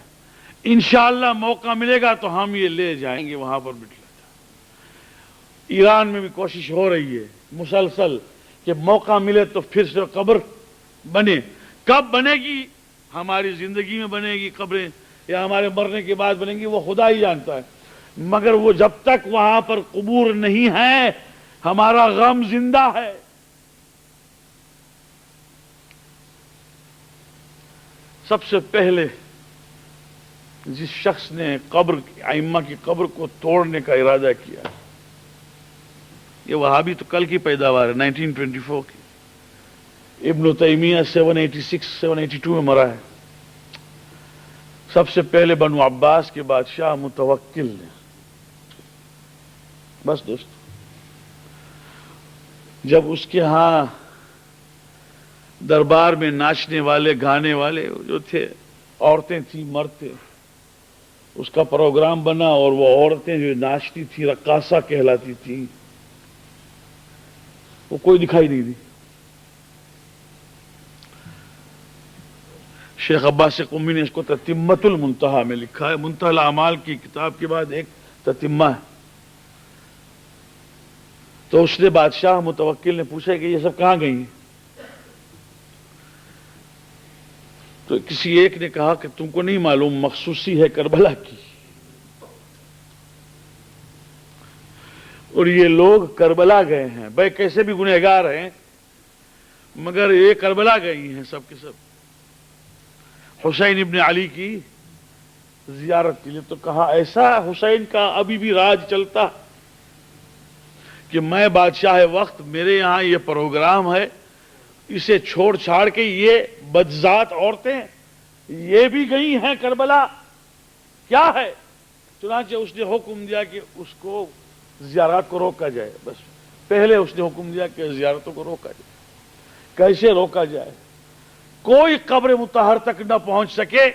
انشاءاللہ موقع ملے گا تو ہم یہ لے جائیں گے وہاں پر بٹھا۔ ایران میں بھی کوشش ہو رہی ہے مسلسل کہ موقع ملے تو پھر سے قبر بنے۔ کب بنے گی؟ ہماری زندگی میں بنے گی قبریں، یا ہمارے مرنے کے بعد بنیں گی وہ خدا ہی جانتا ہے، مگر وہ جب تک وہاں پر قبور نہیں ہے ہمارا غم زندہ ہے۔ سب سے پہلے جس شخص نے قبر ائمہ کی قبر کو توڑنے کا ارادہ کیا، یہ وہابی تو کل کی پیداوار ہے، 1924 کی، ابن تیمیہ 782 میں مرا ہے۔ سب سے پہلے بنو عباس کے بادشاہ متوکل نے۔ بس دوست، جب اس کے ہاں دربار میں ناچنے والے گانے والے جو تھے، عورتیں تھیں مرد تھے، اس کا پروگرام بنا، اور وہ عورتیں جو ناچتی تھی رقاصہ کہلاتی تھیں، وہ کوئی دکھائی نہیں دی۔ شیخ عباس قمی نے اس کو تتمۃ المنتہا میں لکھا ہے، منتہی الاعمال کی کتاب کے بعد ایک تتمہ ہے۔ تو اس نے بادشاہ متوکل نے پوچھا کہ یہ سب کہاں گئی ہیں؟ تو کسی ایک نے کہا کہ تم کو نہیں معلوم، مخصوصی ہے کربلا کی، اور یہ لوگ کربلا گئے ہیں، بھائی کیسے بھی گنہگار ہیں مگر یہ کربلا گئی ہیں سب کے سب، حسین ابن علی کی زیارت کے لیے۔ تو کہا ایسا حسین کا ابھی بھی راج چلتا کہ میں بادشاہ وقت، میرے یہاں یہ پروگرام ہے، اسے چھوڑ چھاڑ کے یہ بدذات عورتیں یہ بھی گئی ہیں کربلا، کیا ہے؟ چنانچہ اس نے حکم دیا کہ اس کو زیارات کو روکا جائے۔ بس پہلے اس نے حکم دیا کہ زیارتوں کو روکا جائے۔ کیسے روکا جائے؟ کوئی قبر مطہر تک نہ پہنچ سکے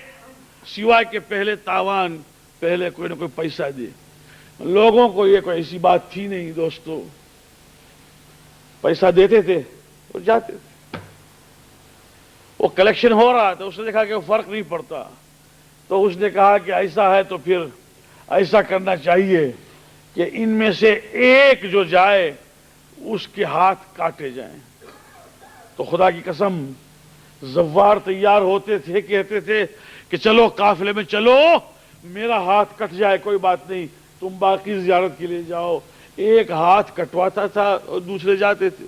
سوائے کہ پہلے تاوان، پہلے کوئی نہ کوئی پیسہ دے۔ لوگوں کو یہ کوئی ایسی بات تھی نہیں دوستو، پیسہ دیتے تھے اور جاتے تھے۔ وہ کلیکشن ہو رہا تھا، اس نے دیکھا کہ وہ فرق نہیں پڑتا، تو اس نے کہا کہ ایسا ہے تو پھر ایسا کرنا چاہیے کہ ان میں سے ایک جو جائے اس کے ہاتھ کاٹے جائیں۔ تو خدا کی قسم زوار تیار ہوتے تھے، کہتے تھے کہ چلو قافلے میں چلو، میرا ہاتھ کٹ جائے کوئی بات نہیں، تم باقی زیارت کے لیے جاؤ۔ ایک ہاتھ کٹواتا تھا اور دوسرے جاتے تھے۔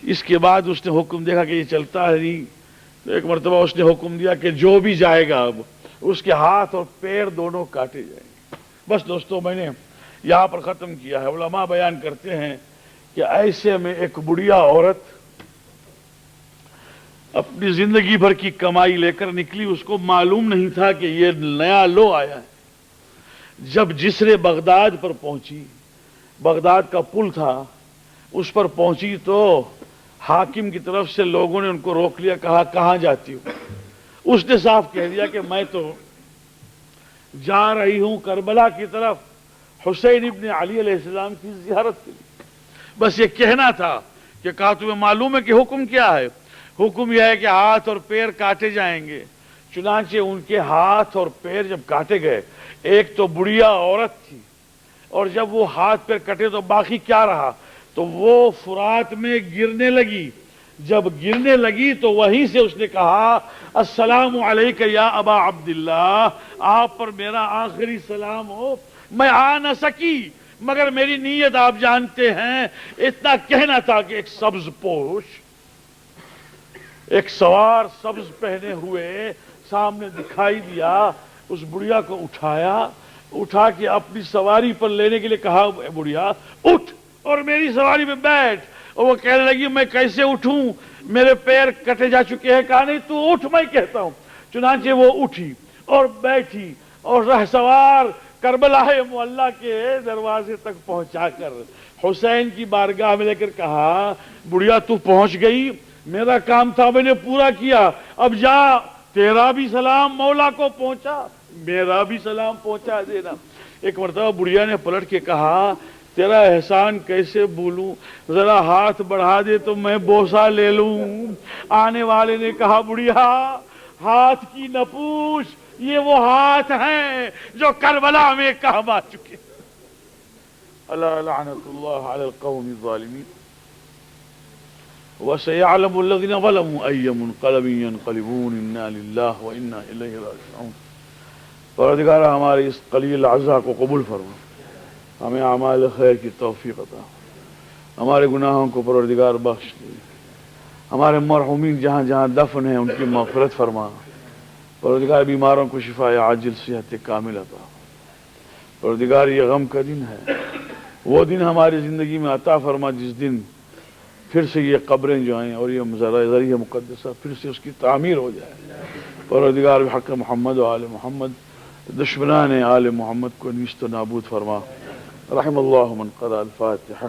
اس کے بعد اس نے حکم دیکھا کہ یہ چلتا ہے نہیں، تو ایک مرتبہ اس نے حکم دیا کہ جو بھی جائے گا اب اس کے ہاتھ اور پیر دونوں کاٹے جائیں گے۔ بس دوستو، میں نے یہاں پر ختم کیا ہے۔ علماء بیان کرتے ہیں کہ ایسے میں ایک بڑھیا عورت اپنی زندگی بھر کی کمائی لے کر نکلی، اس کو معلوم نہیں تھا کہ یہ نیا لو آیا ہے۔ جب جسر بغداد پر پہنچی، بغداد کا پل تھا، اس پر پہنچی تو حاکم کی طرف سے لوگوں نے ان کو روک لیا، کہا کہاں جاتی ہو؟ اس نے صاف کہہ دیا کہ میں تو جا رہی ہوں کربلا کی طرف، حسین ابن علی علیہ السلام کی زیارت کے لیے۔ بس یہ کہنا تھا کہ کہا تمہیں معلوم ہے کہ حکم کیا ہے؟ حکم یہ ہے کہ ہاتھ اور پیر کاٹے جائیں گے۔ چنانچہ ان کے ہاتھ اور پیر جب کاٹے گئے، ایک تو بڑھیا عورت تھی، اور جب وہ ہاتھ پیر کٹے تو باقی کیا رہا؟ تو وہ فرات میں گرنے لگی۔ جب گرنے لگی تو وہیں سے اس نے کہا السلام علیک یا ابا عبداللہ، آپ پر میرا آخری سلام ہو۔ میں آ نہ سکی مگر میری نیت آپ جانتے ہیں، اتنا کہنا تھا کہ ایک سبز پوش، ایک سوار سبز پہنے ہوئے سامنے دکھائی دیا۔ اس بڑھیا کو اٹھا کے اپنی سواری پر لینے کے لیے کہا اے بڑھیا اٹھ اور میری سواری میں بیٹھ۔ اور وہ کہنے لگی میں کیسے اٹھوں، میرے پیر کٹے جا چکے ہیں۔ کہا نہیں تو اٹھ، میں کہتا ہوں۔ چنانچہ وہ اٹھی اور بیٹھی، اور رہسوار کربلا معلیٰ کے دروازے تک پہنچا کر حسین کی بارگاہ میں لے کر کہا بڑھیا تو پہنچ گئی، میرا کام تھا میں نے پورا کیا، اب جا، تیرا بھی سلام مولا کو پہنچا، میرا بھی سلام پہنچا دینا۔ ایک مرتبہ بڑھیا نے پلٹ کے کہا تیرا احسان کیسے بھولوں، ذرا ہاتھ بڑھا دے تو میں بوسہ لے لوں۔ آنے والے نے کہا بڑھیا ہاتھ کی نہ پوچھ، یہ وہ ہاتھ ہیں جو کربلا میں کام آ چکے۔ اللہ لعنت اللہ علی القوم الظالمین۔ وَسَيَعْلَمُ الَّذِينَ ظَلَمُوا أَيَّ مُنقَلَبٍ يَنقَلِبُونَ إِنَّا لِلَّهِ وَإِنَّا إِلَيْهِ راجعون۔ پروردگار ہمارے اس قلیل اعضاء کو قبول فرما، ہمیں اعمال خیر کی توفیق عطا، ہمارے گناہوں کو پروردگار بخش دے، ہمارے مرحومین جہاں جہاں دفن ہیں ان کی مغفرت فرما، پروردگار بیماروں کو شفاء عاجل صحت کامل عطا۔ پروردگار یہ غم کا دن ہے، وہ دن ہماری زندگی میں عطا فرما جس دن پھر سے یہ قبریں جو ہیں اور یہ ذریعہ مقدسہ پھر سے اس کی تعمیر ہو جائے۔ پروردگار بحق محمد و آل محمد دشمنان آل محمد کو نیست و نابود فرما۔ رحم اللہ من قرأ الفاتحہ۔